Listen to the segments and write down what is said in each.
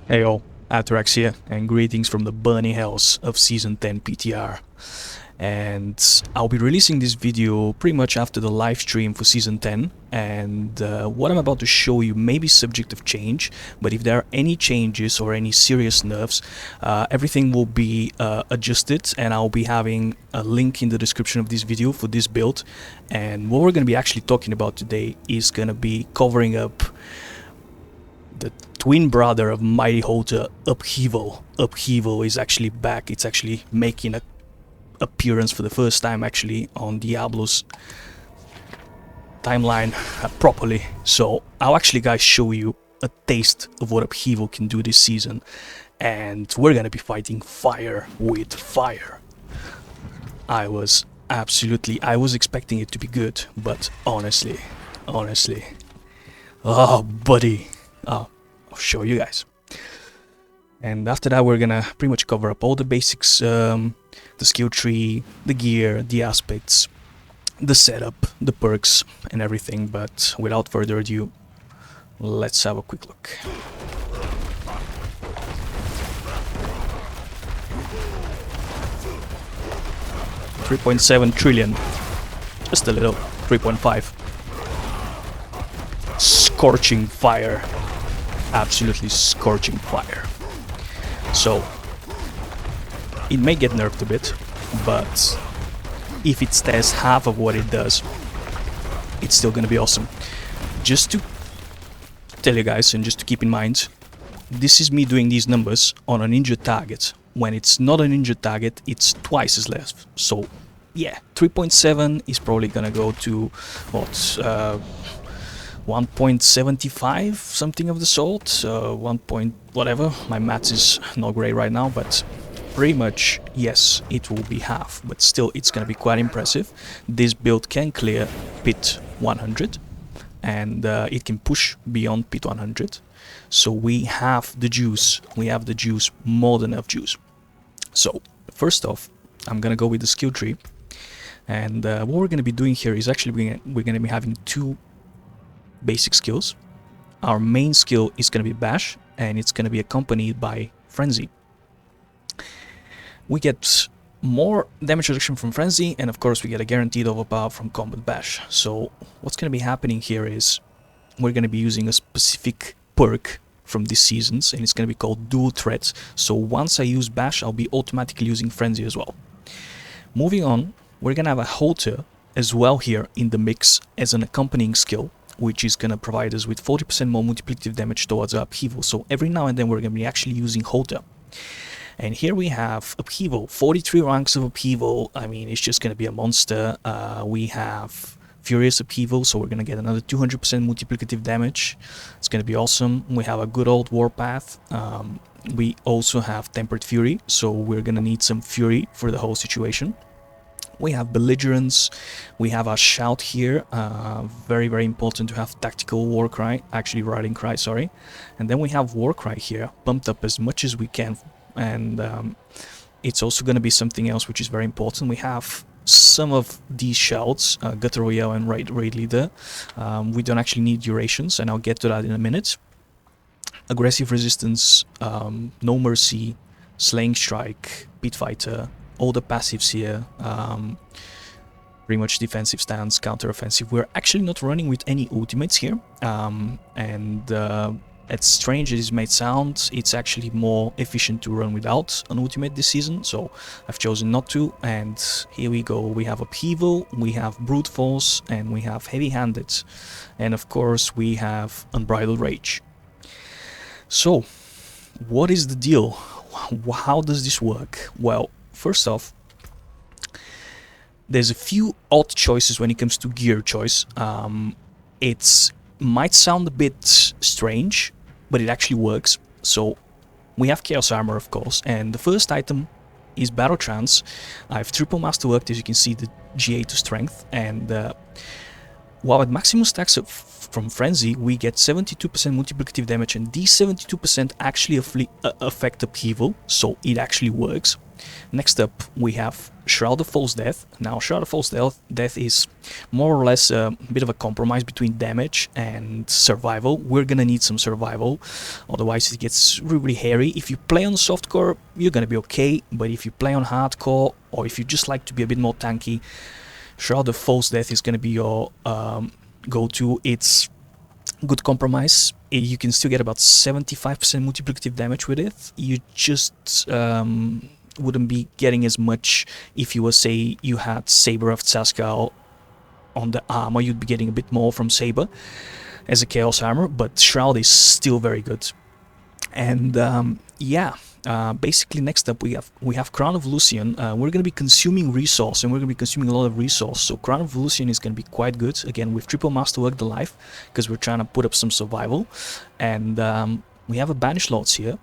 Heyo, Athorax here, and greetings from the burning hells of Season 10 PTR. And I'll be releasing this video pretty much after the live stream for Season 10, and what I'm about to show you may be subject of change, but if there are any changes or any serious nerfs, everything will be adjusted, and I'll be having a link in the description of this video for this build. And what we're going to be actually talking about today is going to be covering up the twin brother of mighty HOTA, Upheaval. Upheaval is actually back. It's actually making an appearance for the first time actually on Diablo's timeline properly. So I'll actually guys show you a taste of what Upheaval can do this season, and we're gonna be fighting fire with fire. I was expecting it to be good, but honestly, oh buddy, I'll show you guys. And after that we're gonna pretty much cover up all the basics, the skill tree, the gear, the aspects, the setup, the perks and everything. But without further ado, let's have a quick look. $3.7 trillion, just a little. 3.5. Scorching fire, absolutely scorching fire. So it may get nerfed a bit, but if it stays half of what it does, it's still gonna be awesome. Just to tell you guys, and just to keep in mind, this is me doing these numbers on an injured target. When it's not an injured target, it's twice as less. So yeah, 3.7 is probably gonna go to what, 1.75, something of the sort, 1 point whatever. My maths is not great right now, but pretty much yes, it will be half, but still it's gonna be quite impressive. This build can clear pit 100, and it can push beyond pit 100. So we have the juice, more than enough juice. So first off, I'm gonna go with the skill tree, and what we're gonna be doing here is actually we're gonna be having two basic skills. Our main skill is going to be Bash, and it's going to be accompanied by Frenzy. We get more damage reduction from Frenzy, and of course we get a guaranteed overpower from Combat Bash. So what's going to be happening here is we're going to be using a specific perk from these seasons, and it's going to be called Dual Threat. So once I use Bash, I'll be automatically using Frenzy as well. Moving on, we're going to have a HOTA as well here in the mix as an accompanying skill, which is going to provide us with 40% more multiplicative damage towards our Upheaval. So every now and then we're going to be actually using HOTA. And here we have Upheaval, 43 ranks of Upheaval. I mean, it's just going to be a monster. We have Furious Upheaval, so we're going to get another 200% multiplicative damage. It's going to be awesome. We have a good old Warpath. We also have Tempered Fury, so we're going to need some Fury for the whole situation. We have Belligerence, we have our Shout here, very important to have Tactical Warcry, actually Riding Cry, sorry. And then we have Warcry here, pumped up as much as we can, and it's also going to be something else which is very important. We have some of these shouts, Gutter Royale and Raid Leader. We don't actually need durations, and I'll get to that in a minute. Aggressive Resistance, No Mercy, Slaying Strike, Pit Fighter, all the passives here, pretty much defensive stance, counter offensive. We're actually not running with any ultimates here, and as strange as it may sound, it's actually more efficient to run without an ultimate this season, so I've chosen not to. And here we go, we have Upheaval, we have Brute Force, and we have Heavy Handed, and of course we have Unbridled Rage. So what is the deal? How does this work? Well, first off, there's a few odd choices when it comes to gear choice. It might sound a bit strange, but it actually works. So we have Chaos Armor, of course, and the first item is Battle Trance. I have triple Masterwork, as you can see, the GA to Strength, and while at maximum stacks up from Frenzy, we get 72% multiplicative damage, and these 72% actually affect Upheaval, so it actually works. Next up, we have Shroud of False Death. Now, Shroud of False Death is more or less a bit of a compromise between damage and survival. We're gonna need some survival, otherwise it gets really hairy. If you play on softcore, you're gonna be okay, but if you play on hardcore, or if you just like to be a bit more tanky, Shroud of False Death is gonna be your go-to. It's good compromise. You can still get about 75% multiplicative damage with it. You just wouldn't be getting as much if you were, say, you had Saber of Tsaskal on the armor. You'd be getting a bit more from Saber as a Chaos armor, but Shroud is still very good. And basically next up we have Crown of Lucian. We're going to be consuming resource, and we're going to be consuming a lot of resource, so Crown of Lucian is going to be quite good, again with triple masterwork the life, because we're trying to put up some survival. And we have a Banished Lords here,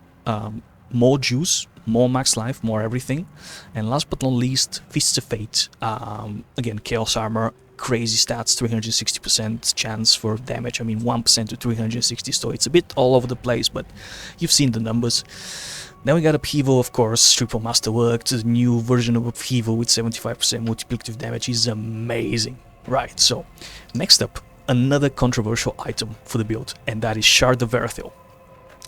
more juice, more max life, more everything. And last but not least, Fists of Fate. Again, Chaos armor, crazy stats, 360% chance for damage. I mean, 1% to 360, so it's a bit all over the place, but you've seen the numbers. Then we got Upheaval, of course, triple masterwork. The new version of Upheaval with 75% multiplicative damage is amazing. Right, so next up, another controversial item for the build, and that is Shard of Verithil.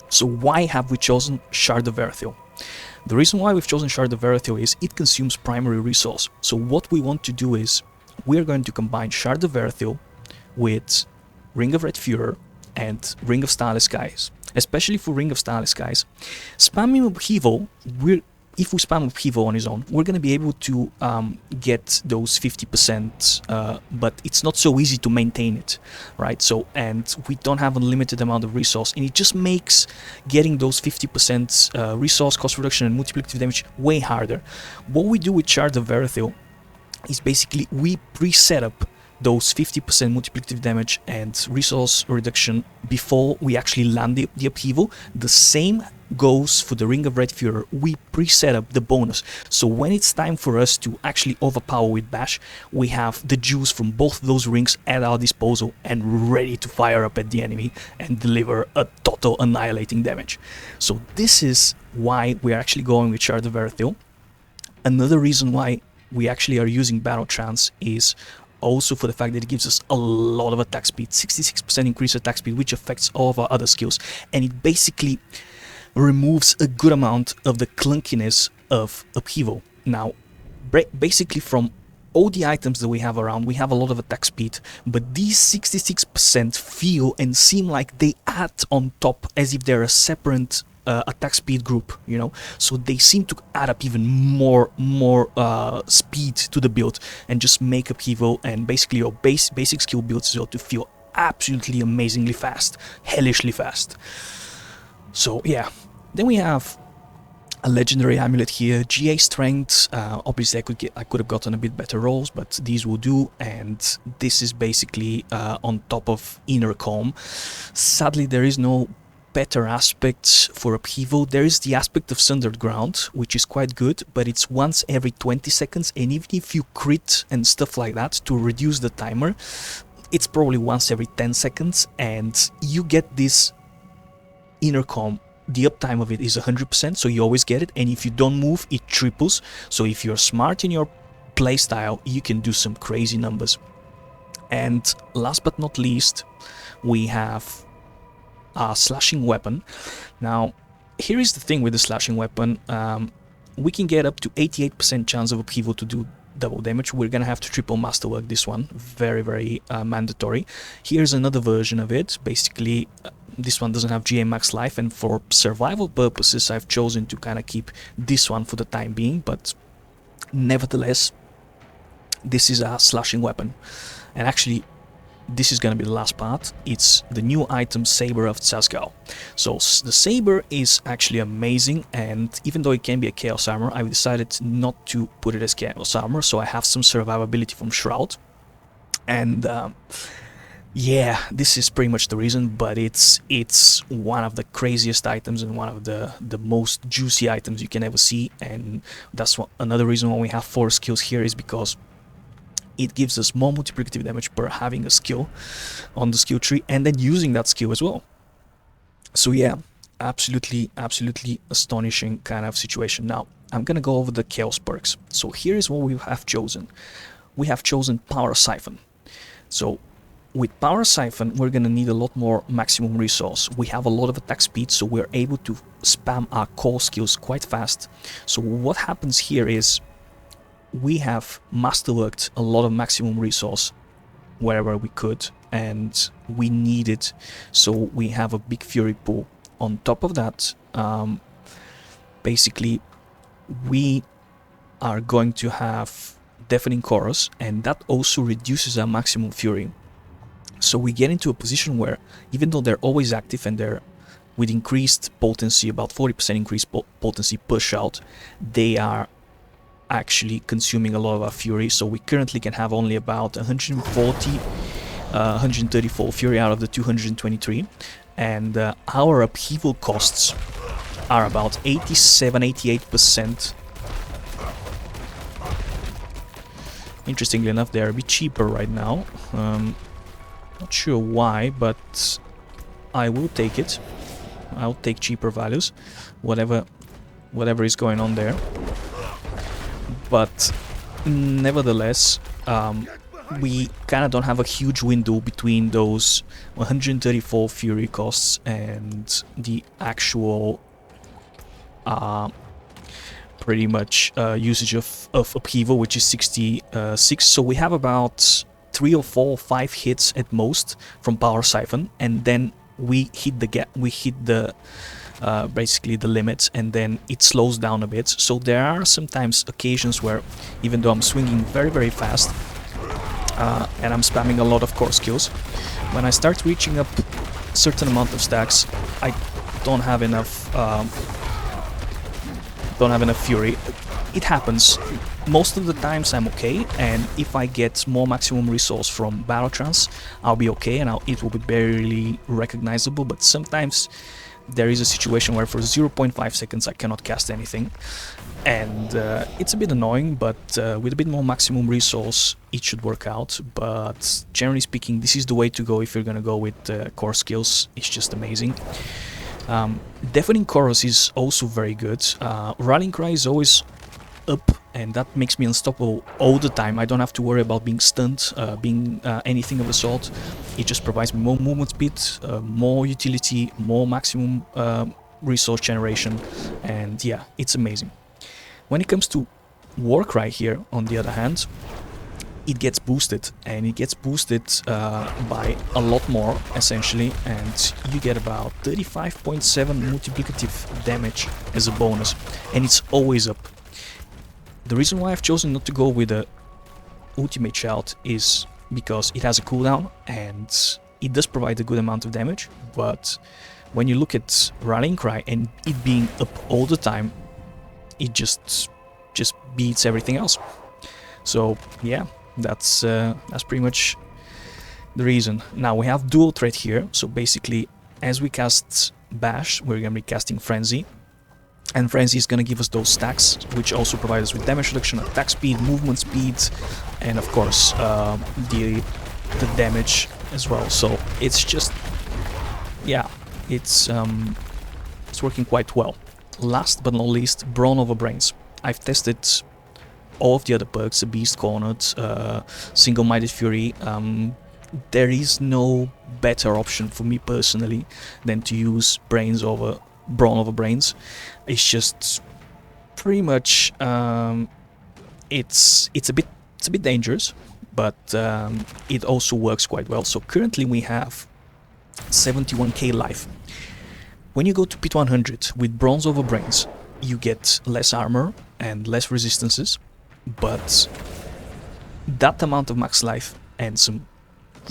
So why have we chosen Shard of Verithil? The reason why we've chosen Shard of Verithil is it consumes primary resource. So what we want to do is we're going to combine Shard of Verithil with Ring of Red Fuhrer and Ring of Starless Skies. Especially for Ring of Starless Skies. Spamming Upheaval, if we spam Upheaval on his own, we're going to be able to get those 50%, but it's not so easy to maintain it, right? So, and we don't have a limited amount of resource, and it just makes getting those 50% resource cost reduction and multiplicative damage way harder. What we do with Shard of Verithil is basically we pre-set up those 50% multiplicative damage and resource reduction before we actually land the Upheaval. The same goes for the Ring of Red Fuhrer. We pre-set up the bonus, so when it's time for us to actually overpower with Bash, we have the juice from both those rings at our disposal and ready to fire up at the enemy and deliver a total annihilating damage. So this is why we're actually going with Shard of Verithil. Another reason why we actually are using Battle Trance is also for the fact that it gives us a lot of attack speed, 66% increased attack speed, which affects all of our other skills, and it basically removes a good amount of the clunkiness of Upheaval. Now, basically from all the items that we have around, we have a lot of attack speed, but these 66% feel and seem like they add on top as if they're a separate attack speed group, you know, so they seem to add up even more speed to the build and just make Upheaval and basically your basic skill builds as well to feel absolutely amazingly fast, hellishly fast. So yeah, then we have a legendary amulet here, GA strength. Obviously I could have gotten a bit better rolls, but these will do, and this is basically on top of Inner Calm. Sadly there is no better aspects for Upheaval. There is the aspect of Sundered Ground, which is quite good, but it's once every 20 seconds, and even if you crit and stuff like that to reduce the timer, it's probably once every 10 seconds, and you get this Inner Calm. The uptime of it is 100%, so you always get it, and if you don't move, it triples. So if you're smart in your playstyle, you can do some crazy numbers. And last but not least, we have a slashing weapon. Now, here is the thing with the slashing weapon. We can get up to 88% chance of Upheaval to do double damage. We're gonna have to triple masterwork this one. Very mandatory. Here's another version of it. Basically, this one doesn't have GA max life, and for survival purposes, I've chosen to kind of keep this one for the time being, but nevertheless, this is a slashing weapon. And actually, this is going to be the last part. It's the new item Saber of Tsaskal. So the Saber is actually amazing, and even though it can be a Chaos armor, I've decided not to put it as Chaos armor, so I have some survivability from Shroud. And yeah, this is pretty much the reason, but it's one of the craziest items and one of the most juicy items you can ever see, and that's another reason why we have 4 skills here, is because it gives us more multiplicative damage per having a skill on the skill tree and then using that skill as well. So yeah, absolutely astonishing kind of situation. Now, I'm gonna go over the Chaos perks. So here is what we have chosen. We have chosen Power Siphon. So with Power Siphon, we're gonna need a lot more maximum resource. We have a lot of attack speed, so we're able to spam our core skills quite fast. So what happens here is we have masterworked a lot of maximum resource wherever we could, and we need it, so we have a big fury pool. On top of that, basically we are going to have Deafening Chorus, and that also reduces our maximum fury. So we get into a position where, even though they're always active and they're with increased potency, about 40% increased potency push out, they are actually consuming a lot of our fury. So we currently can have only about 134 fury out of the 223, and our upheaval costs are about 87-88%. Interestingly enough, they're a bit cheaper right now. Not sure why, but I will take it. I'll take cheaper values, whatever is going on there. But nevertheless, we kind of don't have a huge window between those 134 fury costs and the actual pretty much usage of Upheaval, which is 66. So we have about 3 or 4 or 5 hits at most from Power Siphon, and then we hit the gap. We hit the basically the limits, and then it slows down a bit. So there are sometimes occasions where, even though I'm swinging very, very fast and I'm spamming a lot of core skills, when I start reaching up a certain amount of stacks, I don't have enough fury. It happens. Most of the times I'm okay, and if I get more maximum resource from Battle Trance, I'll be okay, and it will be barely recognizable. But sometimes there is a situation where for 0.5 seconds I cannot cast anything, and it's a bit annoying, but with a bit more maximum resource it should work out. But generally speaking, this is the way to go if you're gonna go with core skills. It's just amazing. Deafening Chorus is also very good. Rallying Cry is always up, and that makes me unstoppable all the time. I don't have to worry about being stunned, being anything of the sort. It just provides me more movement speed, more utility, more maximum resource generation, and yeah, it's amazing. When it comes to Warcry here, on the other hand, it gets boosted, and it gets boosted by a lot more, essentially, and you get about 35.7 multiplicative damage as a bonus, and it's always up. The reason why I've chosen not to go with a ultimate shout is because it has a cooldown, and it does provide a good amount of damage, but when you look at Rallying Cry and it being up all the time, it just beats everything else. So yeah, that's pretty much the reason. Now we have dual threat here, so basically as we cast Bash, we're gonna be casting Frenzy, and Frenzy is gonna give us those stacks, which also provide us with damage reduction, attack speed, movement speed, and of course the damage as well. So it's just, yeah, it's working quite well. Last but not least, Brawn over Brains. I've tested all of the other perks, Beast Cornered, Single-Minded Fury. There is no better option for me personally than to use Brawn over Brains. It's just pretty much it's a bit dangerous, but it also works quite well. So currently we have 71k life. When you go to Pit 100 with Bronze over Brains, you get less armor and less resistances, but that amount of max life and some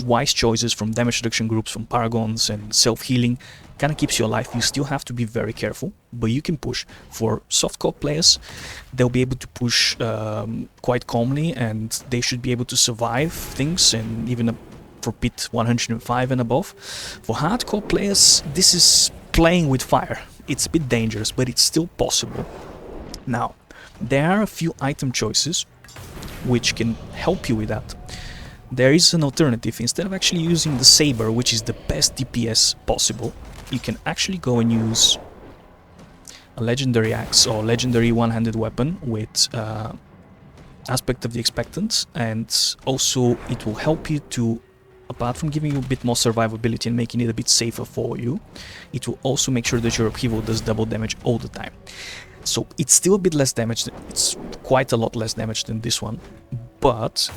wise choices from damage reduction groups, from Paragons and self-healing kind of keeps you alive. You still have to be very careful, but you can push. For softcore players, they'll be able to push quite calmly, and they should be able to survive things, and even for Pit 105 and above. For hardcore players, this is playing with fire. It's a bit dangerous, but it's still possible. Now, there are a few item choices which can help you with that. There is an alternative. Instead of actually using the Saber, which is the best DPS possible, you can actually go and use a legendary axe or legendary one-handed weapon with aspect of the expectant, and also it will help you to, apart from giving you a bit more survivability and making it a bit safer for you, it will also make sure that your upheaval does double damage all the time. So it's still a bit less damage, it's quite a lot less damage than this one, but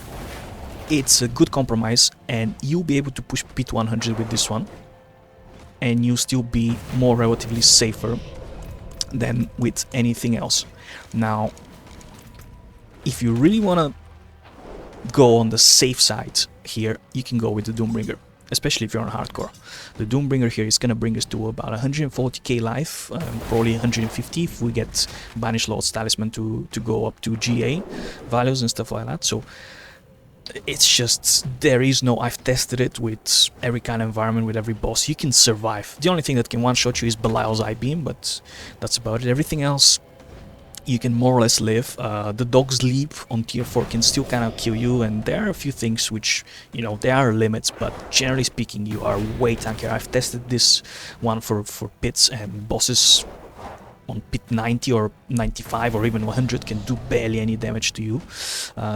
it's a good compromise, and you'll be able to push pit 100 with this one, and you'll still be more relatively safer than with anything else. Now, if you really want to go on the safe side here, you can go with the Doombringer, especially if you're on hardcore. The Doombringer here is going to bring us to about 140k life, probably 150 if we get Banish Lord's Talisman to go up to GA values and stuff like that. So it's just, there is no, I've tested it with every kind of environment, with every boss, you can survive. The only thing that can one-shot you is Belial's I-Beam, but that's about it. Everything else, you can more or less live. The Dog's Leap on tier 4 can still kind of kill you, and there are a few things which, you know, there are limits, but generally speaking, you are way tankier. I've tested this one for pits, and bosses on pit 90 or 95 or even 100 can do barely any damage to you.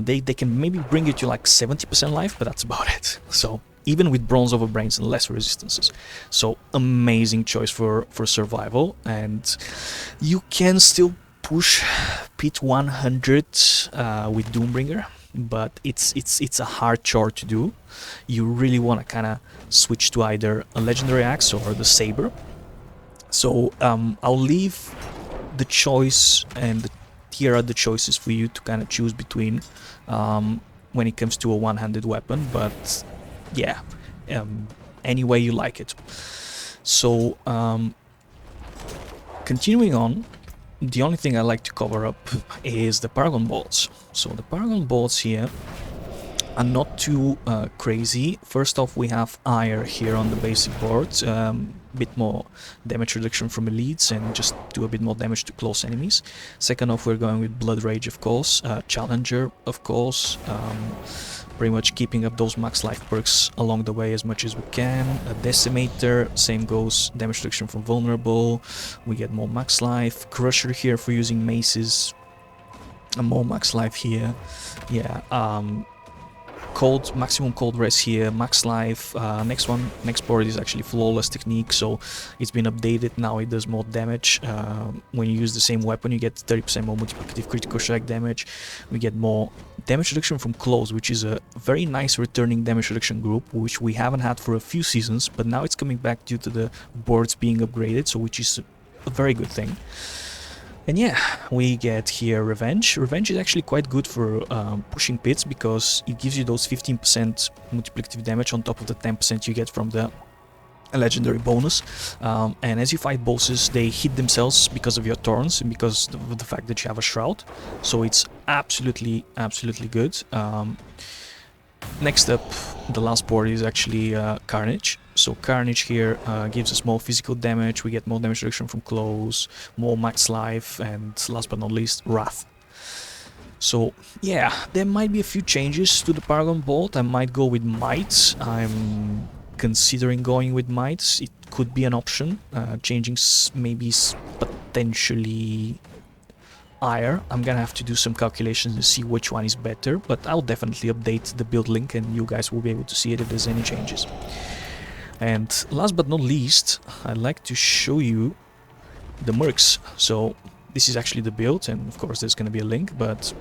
They can maybe bring you to like 70% life, but that's about it. So even with Bronze over Brains and less resistances. So amazing choice for survival, and you can still push pit 100 with Doombringer, but it's a hard chore to do. You really want to kind of switch to either a legendary axe or the saber. So I'll leave the choice and here are the choices for you to kind of choose between when it comes to a one-handed weapon, but yeah, any way you like it. So continuing on, the only thing I like to cover up is the Paragon Boards. So the Paragon Boards here are not too crazy. First off, we have Ire here on the basic board, bit more damage reduction from elites and just do a bit more damage to close enemies. Second off, we're going with Blood Rage, of course, Challenger, of course, pretty much keeping up those max life perks along the way as much as we can. A Decimator, same goes, damage reduction from Vulnerable, we get more max life. Crusher here for using maces, and more max life here. Yeah, maximum cold rest here, max life. Next board is actually Flawless Technique, so it's been updated. Now it does more damage. When you use the same weapon, you get 30% more multiplicative critical strike damage. We get more damage reduction from Close, which is a very nice returning damage reduction group, which we haven't had for a few seasons, but now it's coming back due to the boards being upgraded, so which is a very good thing. And yeah, we get here Revenge. Revenge is actually quite good for pushing pits because it gives you those 15% multiplicative damage on top of the 10% you get from the legendary bonus. And as you fight bosses, they hit themselves because of your thorns and because of the fact that you have a shroud. So it's absolutely good. Next up, the last board is actually Carnage. So Carnage here gives us more physical damage, we get more damage reduction from close, more max life, and last but not least, Wrath. So yeah, there might be a few changes to the Paragon Bolt. I might go with Might. I'm considering going with Might. It could be an option, changing maybe potentially Ire. I'm gonna have to do some calculations to see which one is better, but I'll definitely update the build link and you guys will be able to see it if there's any changes. And last but not least, I'd like to show you the Mercs. So this is actually the build, and of course there's gonna be a link, but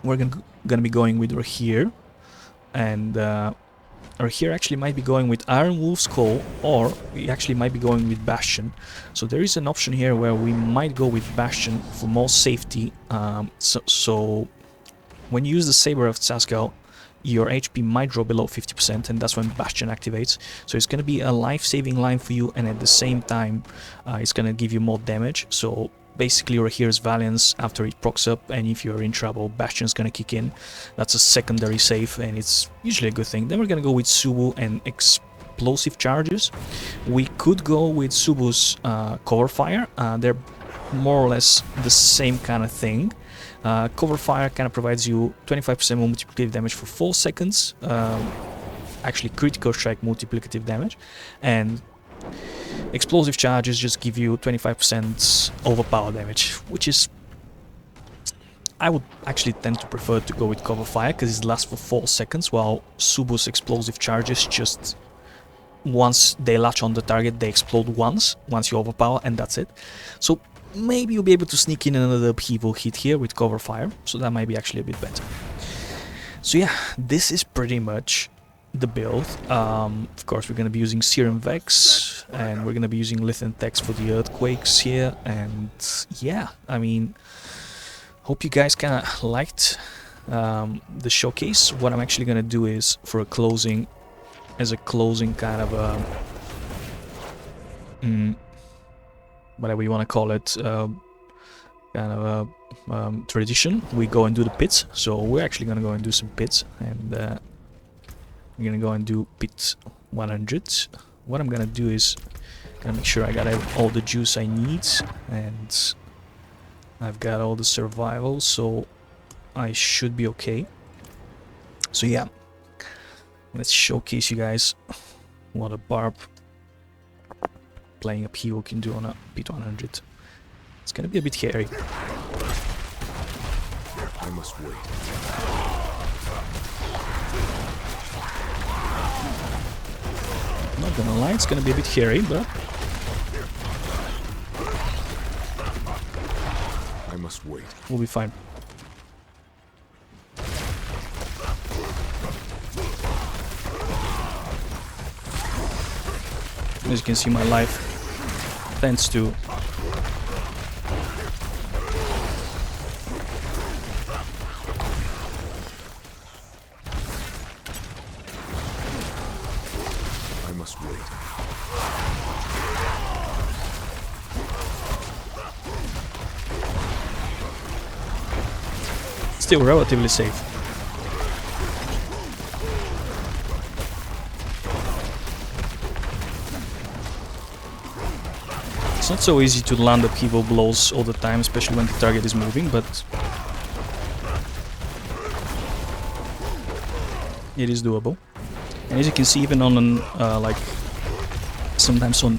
we're gonna be going with Rahir, and Rahir actually might be going with Iron Wolf's Call, or we actually might be going with Bastion. So there is an option here where we might go with Bastion for more safety. So when you use the Saber of Tsaskal, your HP might drop below 50%, and that's when Bastion activates. So it's going to be a life-saving line for you, and at the same time it's going to give you more damage. So basically Rahir's Valiance, after it procs up, and if you're in trouble, Bastion's going to kick in. That's a secondary save, and it's usually a good thing. Then we're going to go with Subu and Explosive Charges. We could go with Subu's Cover Fire. They're more or less the same kind of thing. Cover Fire kind of provides you 25% more multiplicative damage for 4 seconds, actually critical strike multiplicative damage, and explosive charges just give you 25% overpower damage, which is... I would actually tend to prefer to go with cover fire because it lasts for 4 seconds, while Subu's explosive charges just... once they latch on the target, they explode once you overpower, and that's it. So maybe you'll be able to sneak in another upheaval hit here with cover fire, so that might be actually a bit better. So yeah, this is pretty much the build. Of course, we're going to be using Serum Vex, and we're going to be using Lithium Text for the earthquakes here, and yeah, I mean, hope you guys kind of liked the showcase. What I'm actually going to do is, for a closing, as a closing kind of a... whatever you want to call it, kind of a tradition, we go and do the pits. So we're actually going to go and do some pits, and we're going to go and do pit 100. What I'm going to do is going to make sure I got all the juice I need, and I've got all the survival, so I should be okay. So yeah, let's showcase you guys what a Barb playing Upheaval can do on a pit 100. It's gonna be a bit hairy. I must wait. Not gonna lie, it's gonna be a bit hairy, but I must wait. we'll be fine. As you can see, my life tends to I must wait. still relatively safe. It's not so easy to land upheaval blows all the time, especially when the target is moving, but it is doable. And as you can see, even on an, like sometimes on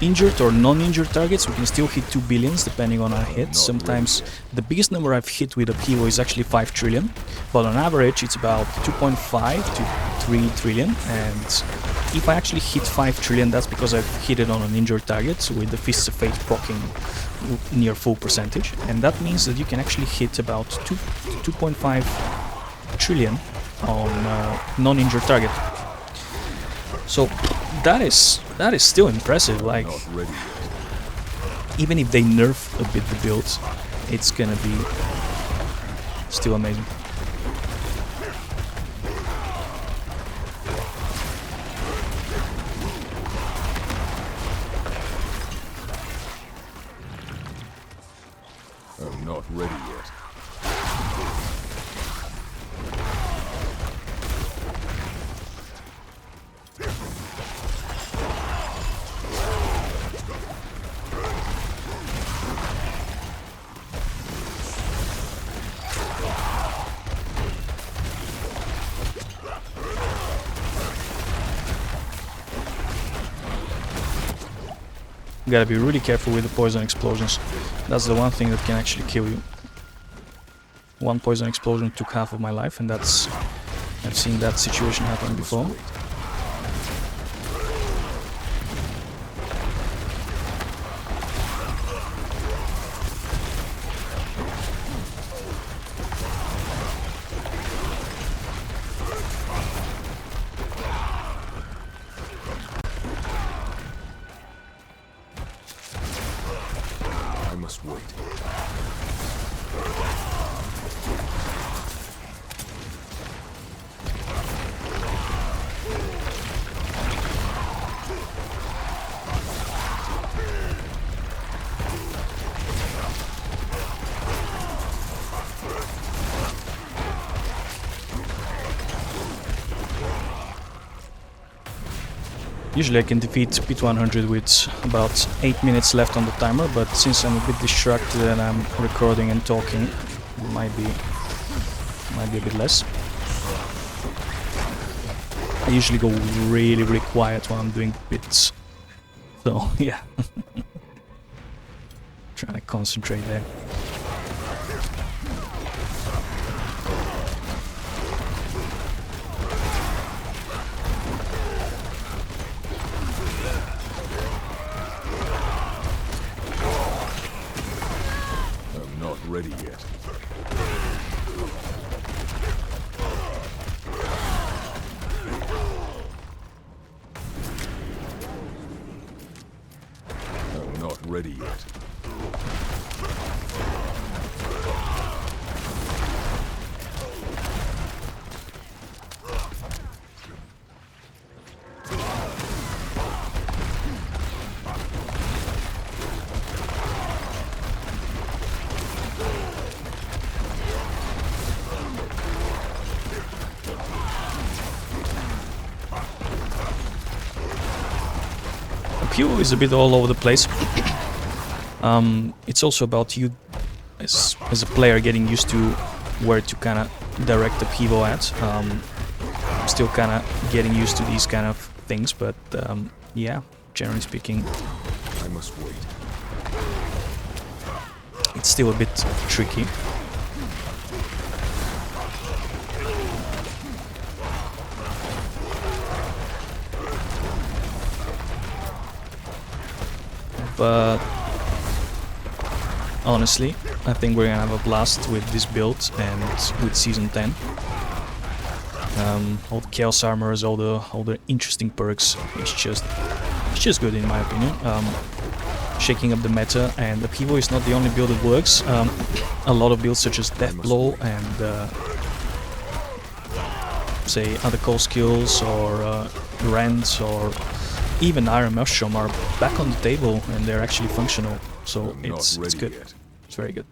injured or non-injured targets, we can still hit 2 billions depending on our hits. Sometimes the biggest number I've hit with Upheaval is actually 5 trillion, but on average it's about 2.5 to 3 trillion. And if I actually hit 5 trillion, that's because I've hit it on an injured target, so with the Fists of Fate proccing near full percentage. And that means that you can actually hit about 2.5 trillion on non-injured target. So that is still impressive. Like, Not ready yet. even if they nerf a bit the build, it's gonna be still amazing. I'm not ready yet. You gotta be really careful with the poison explosions. That's the one thing that can actually kill you. One poison explosion took half of my life, and that's... I've seen that situation happen before. I must wait. Usually I can defeat Pit 100 with about 8 minutes left on the timer, but since I'm a bit distracted and I'm recording and talking, it might be a bit less. I usually go really quiet when I'm doing bits. So yeah. Trying to concentrate there. I'm not ready yet. I'm not ready yet. Upheaval is a bit all over the place. It's also about you as a player getting used to where to kind of direct Upheaval at. I'm still kind of getting used to these kind of things, but yeah, generally speaking, I must wait. it's still a bit tricky. But honestly, I think we're gonna have a blast with this build and with Season 10. All the Chaos Armors, all the interesting perks. It's just good in my opinion. Shaking up the meta, and Upheaval is not the only build that works. A lot of builds such as Death Blow and say other call skills or Rends or even Iron Mushroom are back on the table and they're actually functional. So it's good. Yet. It's very good.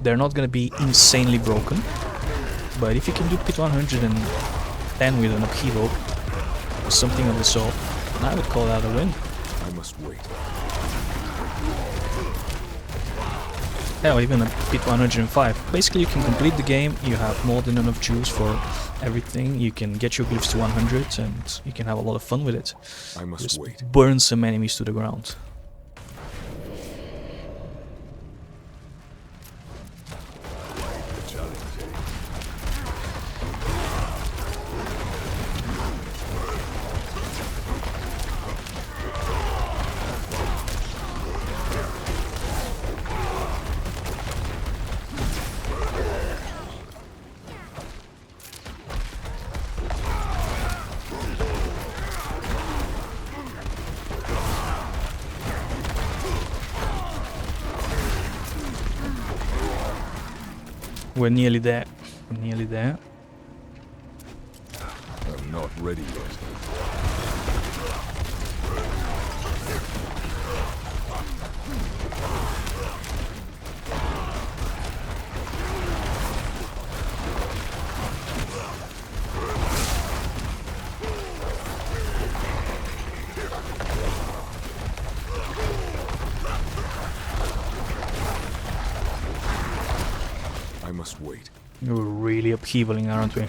They're not gonna be insanely broken, but if you can do pit 110 with an Upheaval or something of the sort, I would call that a win. I must wait. Hell, even a pit 105. Basically, you can complete the game, you have more than enough juice for everything, you can get your glyphs to 100 and you can have a lot of fun with it. I must Just wait. burn some enemies to the ground. We're nearly there. We're nearly there. I'm not ready yet. I must wait. We're really upheavaling, aren't we?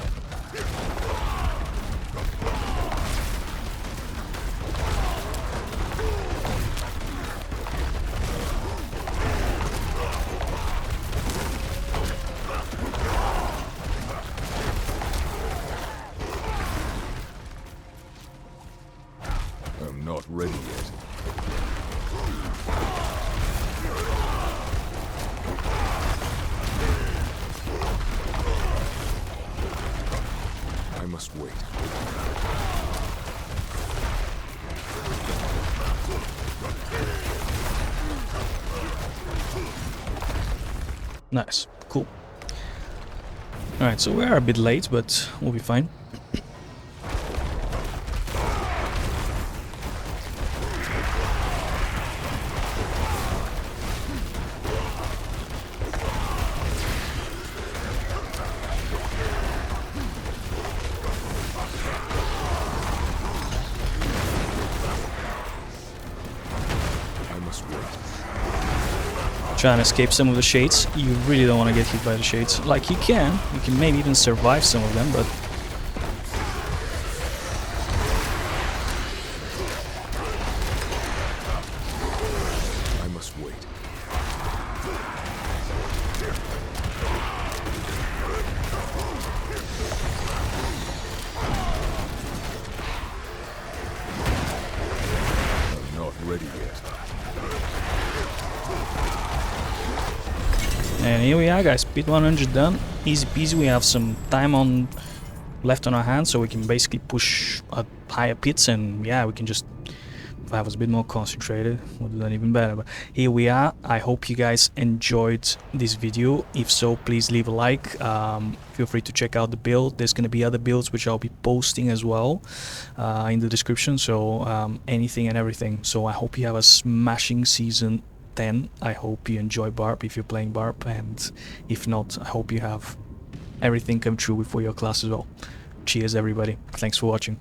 I'm not ready yet. I must wait. Nice. Cool. Alright, so we are a bit late, but we'll be fine. I must wait. Trying to escape some of the shades. You really don't want to get hit by the shades. Like, you can maybe even survive some of them, but must wait. I'm not ready yet. And here we are, guys, pit 100 done, easy peasy. We have some time on left on our hands, so we can basically push higher pits, and yeah, we can just, if I was a bit more concentrated, would have done even better. But here we are. I hope you guys enjoyed this video. If so, please leave a like. Feel free to check out the build. There's going to be other builds which I'll be posting as well in the description, so anything and everything. So I hope you have a smashing season 10. I hope you enjoy Barb if you're playing Barb, and if not, I hope you have everything come true before your class as well. Cheers everybody, thanks for watching.